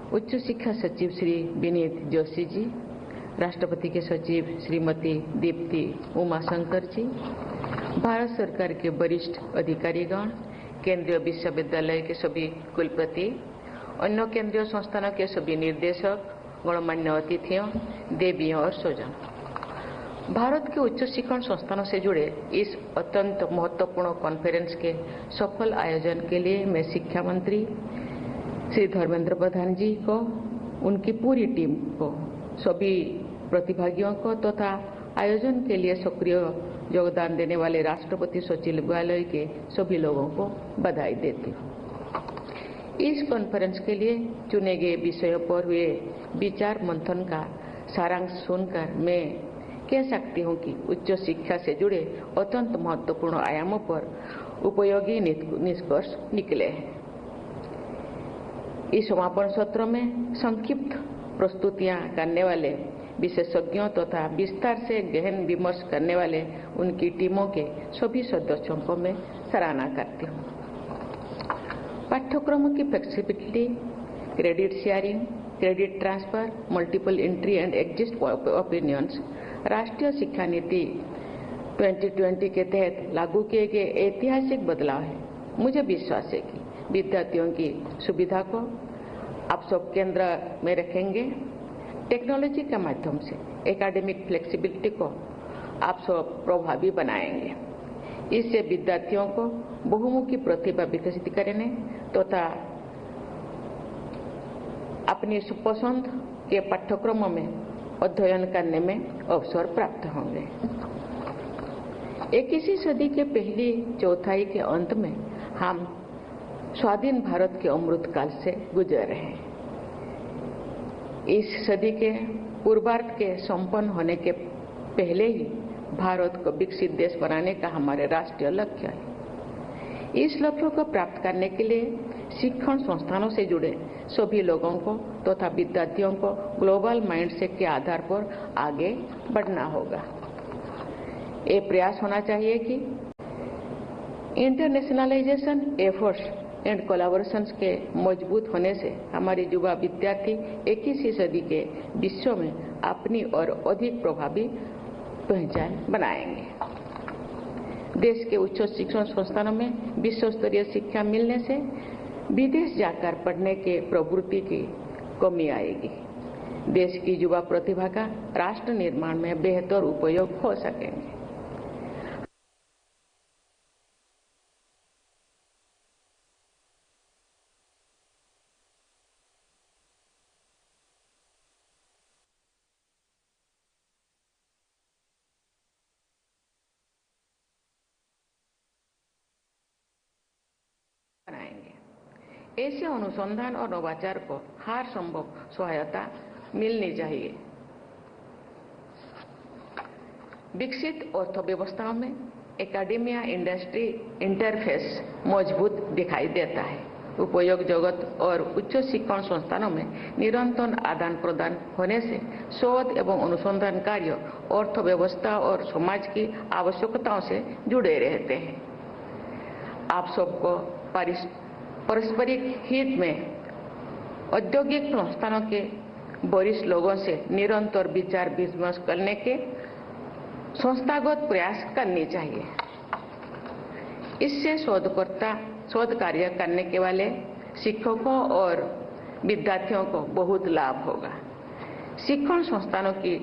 उच्च शिक्षा सचिव श्री विनीत जोशी जी, राष्ट्रपति के सचिव श्रीमती दीप्ति उमाशंकर जी, भारत सरकार के वरिष्ठ अधिकारीगण, केंद्रीय विश्वविद्यालय के सभी कुलपति, अन्य केंद्रीय संस्थानों के सभी निर्देशक, गणमान्य अतिथियों, देवियों और स्वजन, भारत के उच्च शिक्षण संस्थानों से जुड़े इस अत्यंत महत्वपूर्ण कॉन्फ्रेंस के सफल आयोजन के लिए मैं शिक्षा मंत्री श्री धर्मेंद्र प्रधान जी को, उनकी पूरी टीम को, सभी प्रतिभागियों को तथा आयोजन के लिए सक्रिय योगदान देने वाले राष्ट्रपति सचिवालय के सभी लोगों को बधाई देती हूँ। इस कॉन्फ्रेंस के लिए चुने गए विषयों पर हुए विचार मंथन का सारांश सुनकर मैं कह सकती हूँ कि उच्च शिक्षा से जुड़े अत्यंत महत्वपूर्ण आयामों पर उपयोगी निष्कर्ष निकले हैं। इस समापन सत्र में संक्षिप्त प्रस्तुतियां करने वाले विशेषज्ञों तथा विस्तार से गहन विमर्श करने वाले उनकी टीमों के सभी सदस्यों को मैं सराहना करती हूँ। पाठ्यक्रमों की flexibility, credit sharing, credit transfer, multiple entry and exist opinions, राष्ट्रीय शिक्षा नीति 2020 के तहत लागू किए गए ऐतिहासिक बदलाव है। मुझे विश्वास है कि विद्यार्थियों की सुविधा को आप सब केंद्र में रखेंगे। टेक्नोलॉजी के माध्यम से एकेडमिक फ्लेक्सिबिलिटी को आप सब प्रभावी बनाएंगे। इससे विद्यार्थियों को बहुमुखी प्रतिभा विकसित करने तथा अपनी सुपसंद के पाठ्यक्रमों में अध्ययन करने में अवसर प्राप्त होंगे। 21वीं सदी के पहली चौथाई के अंत में हम स्वाधीन भारत के अमृत काल से गुजर रहे हैं। इस सदी के पूर्वार्ध के संपन्न होने के पहले ही भारत को विकसित देश बनाने का हमारे राष्ट्रीय लक्ष्य है। इस लक्ष्य को प्राप्त करने के लिए शिक्षण संस्थानों से जुड़े सभी लोगों को तथा विद्यार्थियों को ग्लोबल माइंडसेट के आधार पर आगे बढ़ना होगा। ये प्रयास होना चाहिए कि इंटरनेशनलाइजेशन एफर्ट्स एंड कोलैबोरेशंस के मजबूत होने से हमारे युवा विद्यार्थी 21वीं सदी के विश्व में अपनी और अधिक प्रभावी पहचान बनाएंगे। देश के उच्च शिक्षण संस्थानों में विश्व स्तरीय शिक्षा मिलने से विदेश जाकर पढ़ने के प्रवृत्ति की कमी आएगी। देश की युवा प्रतिभा का राष्ट्र निर्माण में बेहतर उपयोग हो सकेंगे। ऐसे अनुसंधान और नवाचार को हर संभव सहायता मिलनी चाहिए। विकसित अर्थव्यवस्थाओं में एकेडमिया इंडस्ट्री इंटरफेस मजबूत दिखाई देता है। उपयोग जगत और उच्च शिक्षण संस्थानों में निरंतर आदान प्रदान होने से शोध एवं अनुसंधान कार्य अर्थव्यवस्था और समाज की आवश्यकताओं से जुड़े रहते हैं। आप सबको पारस्परिक हित में औद्योगिक संस्थानों के वरिष्ठ लोगों से निरंतर विचार विमर्श करने के संस्थागत प्रयास करनी चाहिए। इससे शोध कार्य करने के वाले शिक्षकों और विद्यार्थियों को बहुत लाभ होगा। शिक्षण संस्थानों की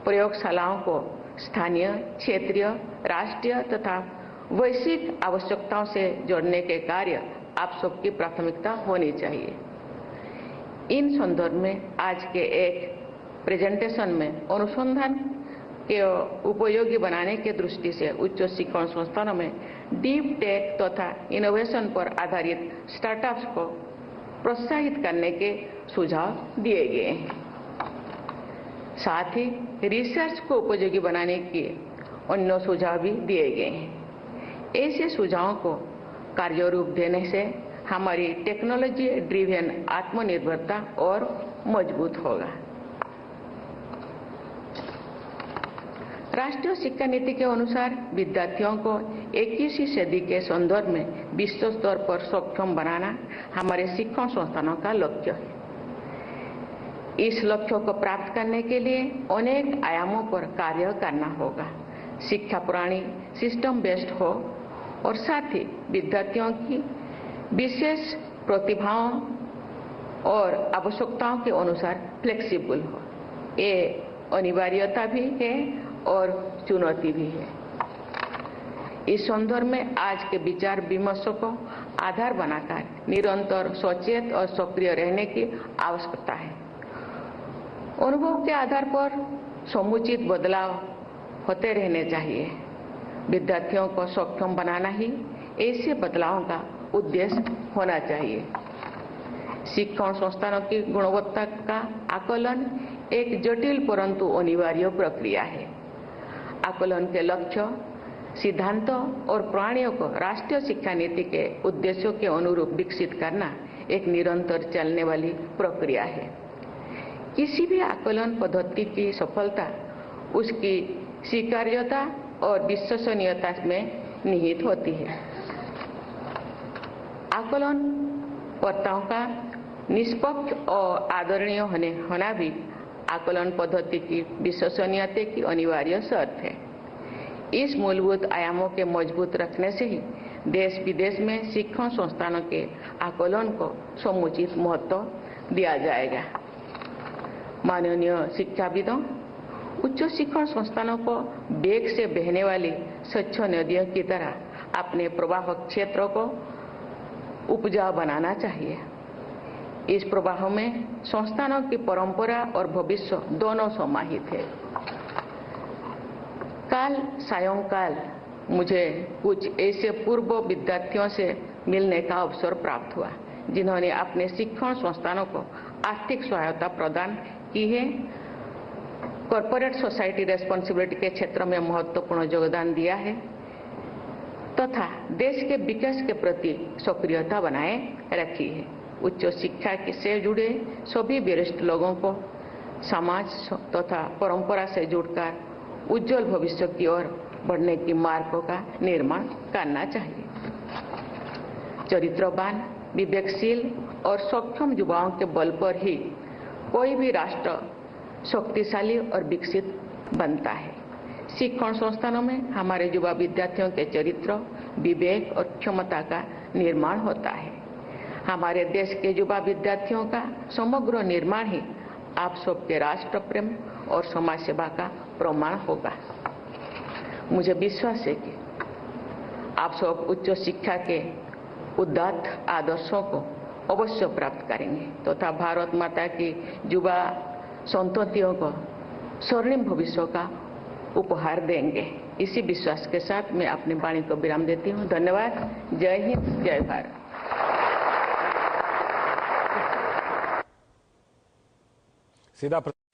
प्रयोगशालाओं को स्थानीय, क्षेत्रीय, राष्ट्रीय तथा वैश्विक आवश्यकताओं से जोड़ने के कार्य आप सबकी प्राथमिकता होनी चाहिए। इन संदर्भ में आज के एक प्रेजेंटेशन में अनुसंधान के उपयोगी बनाने के दृष्टि से उच्च शिक्षण संस्थानों में डीप टेक तथा इनोवेशन पर आधारित स्टार्टअप्स को प्रोत्साहित करने के सुझाव दिए गए हैं। साथ ही रिसर्च को उपयोगी बनाने के अन्य सुझाव भी दिए गए हैं। ऐसे सुझावों को कार्यरूप देने से हमारी टेक्नोलॉजी ड्रिवन आत्मनिर्भरता और मजबूत होगा। राष्ट्रीय शिक्षा नीति के अनुसार विद्यार्थियों को 21वीं सदी के संदर्भ में विश्व स्तर पर सक्षम बनाना हमारे शिक्षण संस्थानों का लक्ष्य है। इस लक्ष्य को प्राप्त करने के लिए अनेक आयामों पर कार्य करना होगा। शिक्षा पुरानी सिस्टम बेस्ड हो और साथ ही विद्यार्थियों की विशेष प्रतिभाओं और आवश्यकताओं के अनुसार फ्लेक्सिबल हो। ये अनिवार्यता भी है और चुनौती भी है। इस संदर्भ में आज के विचार विमर्शों को आधार बनाकर निरंतर सचेत और सक्रिय रहने की आवश्यकता है। अनुभव के आधार पर समुचित बदलाव होते रहने चाहिए। विद्यार्थियों को सक्षम बनाना ही ऐसे बदलावों का उद्देश्य होना चाहिए। शिक्षण संस्थानों की गुणवत्ता का आकलन एक जटिल परंतु अनिवार्य प्रक्रिया है। आकलन के लक्ष्य, सिद्धांतों और प्रणालियों को राष्ट्रीय शिक्षा नीति के उद्देश्यों के अनुरूप विकसित करना एक निरंतर चलने वाली प्रक्रिया है। किसी भी आकलन पद्धति की सफलता उसकी स्वीकार्यता और विश्वसनीयता में निहित होती है। आकलनकर्ताओं का निष्पक्ष और आदरणीय होना भी आकलन पद्धति की विश्वसनीयता की अनिवार्य शर्त है। इस मूलभूत आयामों के मजबूत रखने से ही देश विदेश में शिक्षण संस्थानों के आकलन को समुचित महत्व दिया जाएगा। माननीय शिक्षाविदों, उच्च शिक्षण संस्थानों को वेग से बहने वाली स्वच्छ नदियों की तरह अपने प्रवाह क्षेत्रों को उपजाऊ बनाना चाहिए। इस प्रवाह में संस्थानों की परंपरा और भविष्य दोनों समाहित है। कल सायंकाल मुझे कुछ ऐसे पूर्व विद्यार्थियों से मिलने का अवसर प्राप्त हुआ जिन्होंने अपने शिक्षण संस्थानों को आर्थिक सहायता प्रदान की है, कॉर्पोरेट सोसाइटी रेस्पॉन्सिबिलिटी के क्षेत्र में महत्वपूर्ण योगदान दिया है तथा देश के विकास के प्रति सक्रियता बनाए रखी है। उच्च शिक्षा से जुड़े सभी वरिष्ठ लोगों को समाज तथा परंपरा से जुड़कर उज्जवल भविष्य की ओर बढ़ने की मार्गों का निर्माण करना चाहिए। चरित्रवान, विवेकशील और सक्षम युवाओं के बल पर ही कोई भी राष्ट्र शक्तिशाली और विकसित बनता है। शिक्षण संस्थानों में हमारे युवा विद्यार्थियों के चरित्र, विवेक और क्षमता का निर्माण होता है। हमारे देश के युवा विद्यार्थियों का समग्र निर्माण ही आप सबके राष्ट्र प्रेम और समाज सेवा का प्रमाण होगा। मुझे विश्वास है कि आप सब उच्च शिक्षा के उदात्त आदर्शों को अवश्य प्राप्त करेंगे तथा भारत माता की युवा संततियों को स्वर्णिम भविष्य का उपहार देंगे। इसी विश्वास के साथ मैं अपनी वाणी को विराम देती हूँ। धन्यवाद। जय हिंद, जय भारत। सीधा